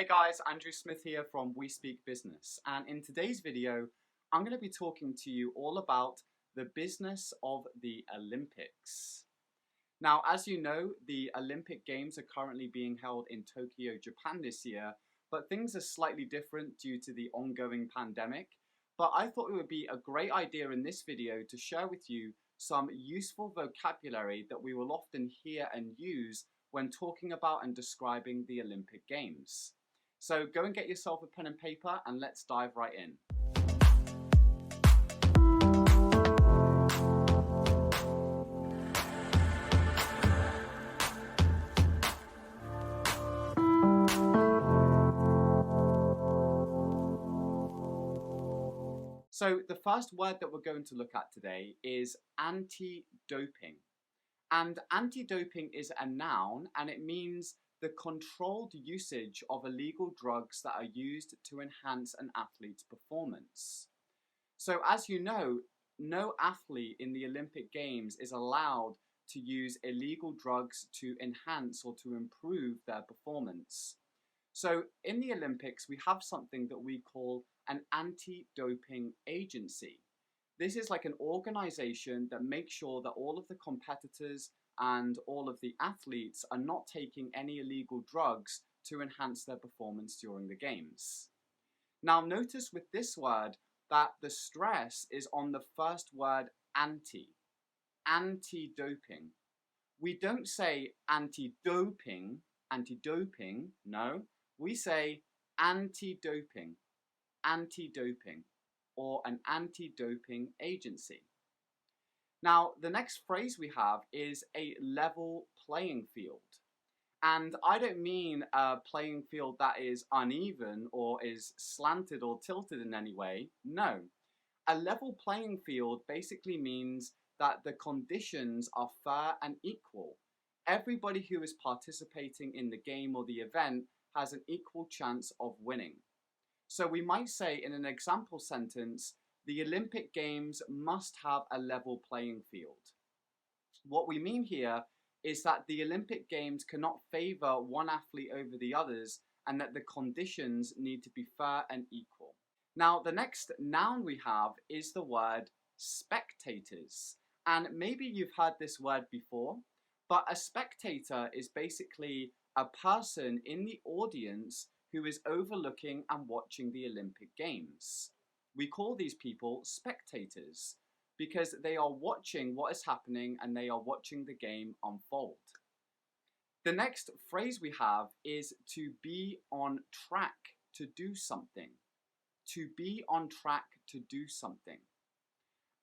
Hey guys, Andrew Smith here from We Speak Business, and in today's video I'm going to be talking to you all about the business of the Olympics. Now, as you know, the Olympic Games are currently being held in Tokyo, Japan this year, but things are slightly different due to the ongoing pandemic. But I thought it would be a great idea in this video to share with you some useful vocabulary that we will often hear and use when talking about and describing the Olympic Games. So go and get yourself a pen and paper and let's dive right in. So the first word that we're going to look at today is anti-doping. And anti-doping is a noun, and it means the controlled usage of illegal drugs that are used to enhance an athlete's performance. So as you know, no athlete in the Olympic Games is allowed to use illegal drugs to enhance or to improve their performance. So in the Olympics, we have something that we call an anti-doping agency. This is like an organization that makes sure that all of the competitors and all of the athletes are not taking any illegal drugs to enhance their performance during the games. Now notice with this word that the stress is on the first word anti-doping. We don't say anti-doping, no. We say anti-doping, or an anti-doping agency. Now, the next phrase we have is a level playing field. And I don't mean a playing field that is uneven or is slanted or tilted in any way. No. A level playing field basically means that the conditions are fair and equal. Everybody who is participating in the game or the event has an equal chance of winning. So we might say in an example sentence, the Olympic Games must have a level playing field. What we mean here is that the Olympic Games cannot favor one athlete over the others and that the conditions need to be fair and equal. Now, the next noun we have is the word spectators. And maybe you've heard this word before, but a spectator is basically a person in the audience who is overlooking and watching the Olympic Games. We call these people spectators because they are watching what is happening and they are watching the game unfold. The next phrase we have is to be on track to do something. To be on track to do something.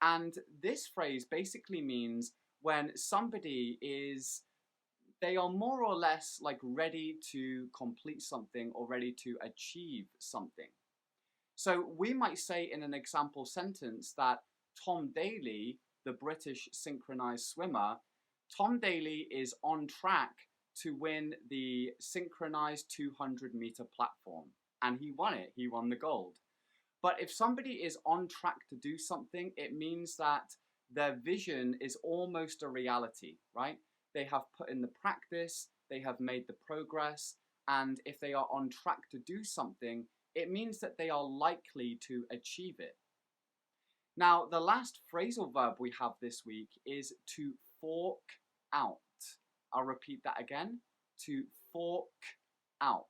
And this phrase basically means when somebody they are more or less like ready to complete something or ready to achieve something. So we might say in an example sentence that Tom Daley, the British synchronized swimmer, Tom Daley is on track to win the synchronized 200-meter platform. And he won it, he won the gold. But if somebody is on track to do something, it means that their vision is almost a reality, right? They have put in the practice, they have made the progress, and if they are on track to do something, it means that they are likely to achieve it. Now, the last phrasal verb we have this week is to fork out. I'll repeat that again, to fork out.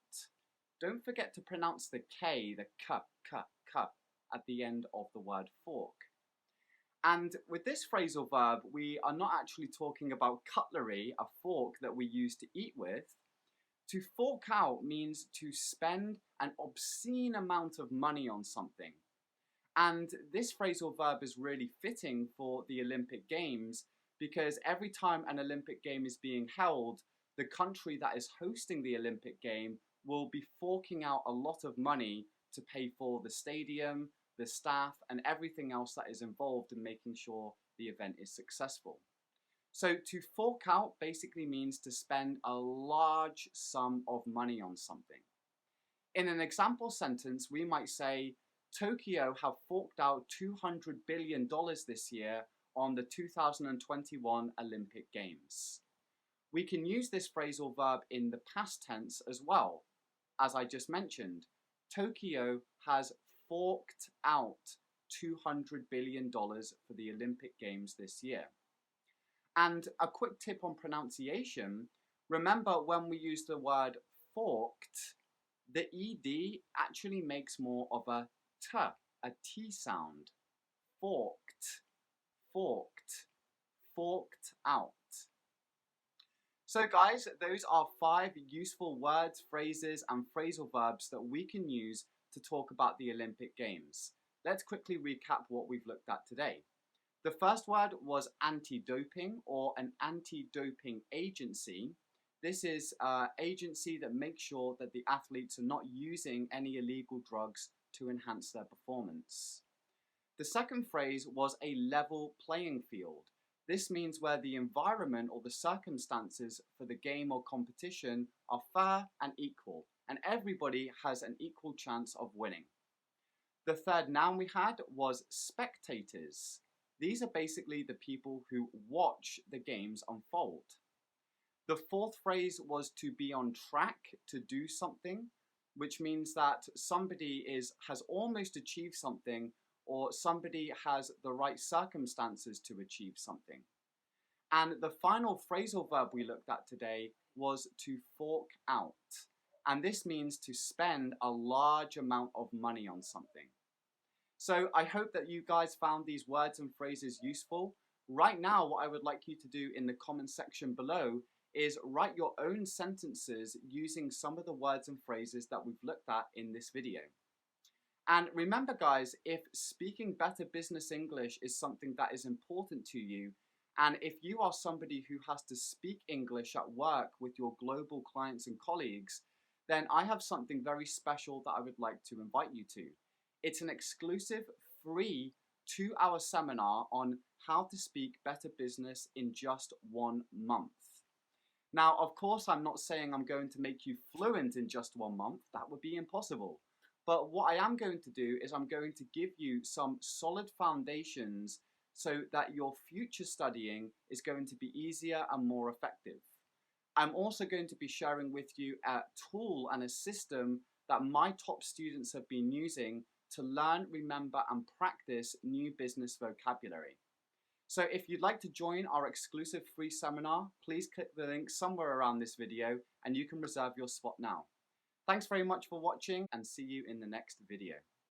Don't forget to pronounce the K, the k, at the end of the word fork. And with this phrasal verb, we are not actually talking about cutlery, a fork that we use to eat with. To fork out means to spend an obscene amount of money on something. And this phrasal verb is really fitting for the Olympic Games because every time an Olympic game is being held, the country that is hosting the Olympic game will be forking out a lot of money to pay for the stadium, the staff, and everything else that is involved in making sure the event is successful. So to fork out basically means to spend a large sum of money on something. In an example sentence, we might say, Tokyo have forked out $200 billion this year on the 2021 Olympic Games. We can use this phrasal verb in the past tense as well. as I just mentioned, Tokyo has forked out $200 billion for the Olympic Games this year. And a quick tip on pronunciation, remember when we use the word forked, the ED actually makes more of a T sound. Forked, forked, forked out. So guys, those are 5 useful words, phrases, and phrasal verbs that we can use to talk about the Olympic Games. Let's quickly recap what we've looked at today. The first word was anti-doping, or an anti-doping agency. This is an agency that makes sure that the athletes are not using any illegal drugs to enhance their performance. The second phrase was a level playing field. This means where the environment or the circumstances for the game or competition are fair and equal, and everybody has an equal chance of winning. The third noun we had was spectators. These are basically the people who watch the games unfold. The fourth phrase was to be on track to do something, which means that somebody has almost achieved something, or somebody has the right circumstances to achieve something. And the final phrasal verb we looked at today was to fork out. And this means to spend a large amount of money on something. So I hope that you guys found these words and phrases useful. Right now, what I would like you to do in the comment section below is write your own sentences using some of the words and phrases that we've looked at in this video. And remember guys, if speaking better business English is something that is important to you, and if you are somebody who has to speak English at work with your global clients and colleagues, then I have something very special that I would like to invite you to. It's an exclusive free 2-hour seminar on how to speak better business in just 1 month. Now, of course, I'm not saying I'm going to make you fluent in just 1 month. That would be impossible. But what I am going to do is I'm going to give you some solid foundations so that your future studying is going to be easier and more effective. I'm also going to be sharing with you a tool and a system that my top students have been using to learn, remember, and practice new business vocabulary. So if you'd like to join our exclusive free seminar, please click the link somewhere around this video and you can reserve your spot now. Thanks very much for watching, and see you in the next video.